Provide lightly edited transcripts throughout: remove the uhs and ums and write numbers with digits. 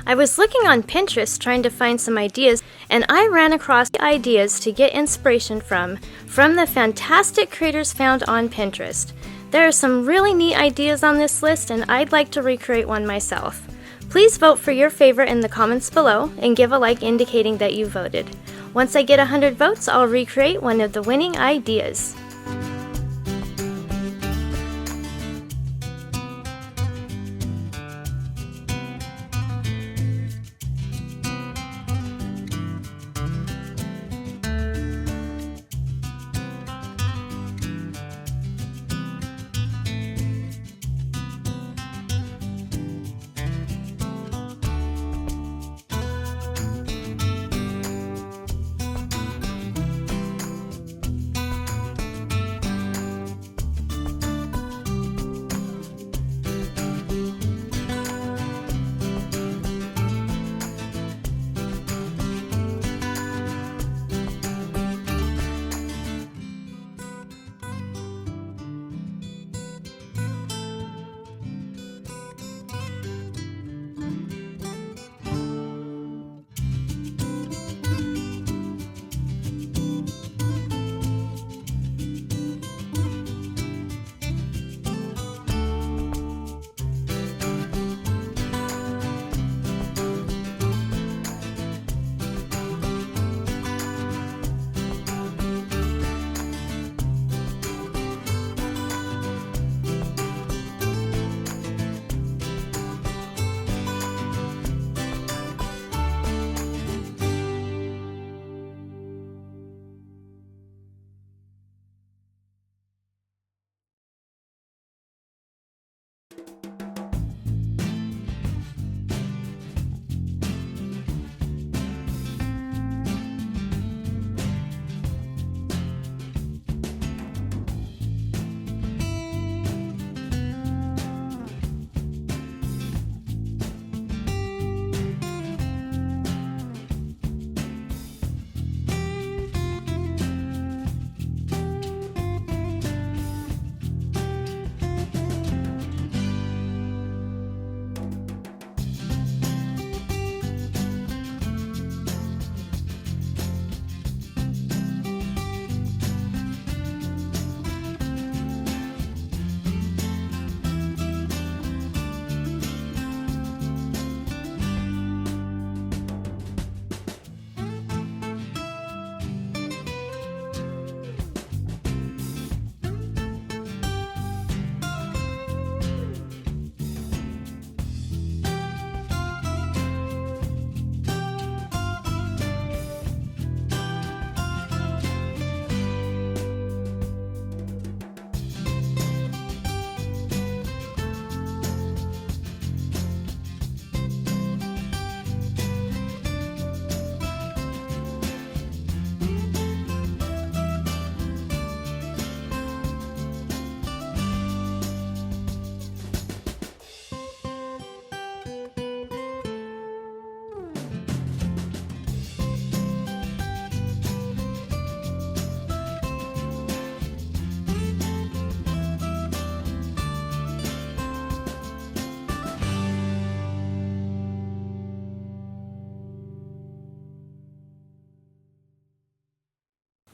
I was looking on Pinterest trying to find some ideas, and I ran across ideas to get inspiration from the fantastic creators found on Pinterest. There are some really neat ideas on this list, and I'd like to recreate one myself. Please vote for your favorite in the comments below and give a like indicating that you voted. Once I get 100 votes, I'll recreate one of the winning ideas.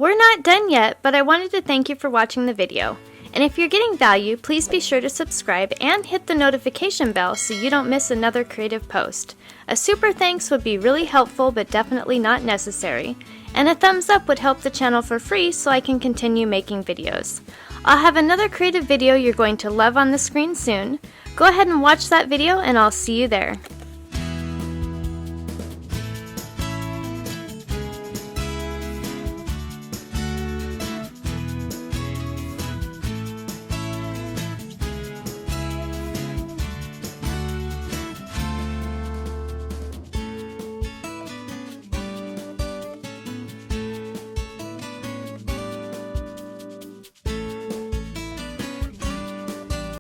We're not done yet, but I wanted to thank you for watching the video. And if you're getting value, please be sure to subscribe and hit the notification bell so you don't miss another creative post. A super thanks would be really helpful but definitely not necessary. And a thumbs up would help the channel for free so I can continue making videos. I'll have another creative video you're going to love on the screen soon. Go ahead and watch that video and I'll see you there.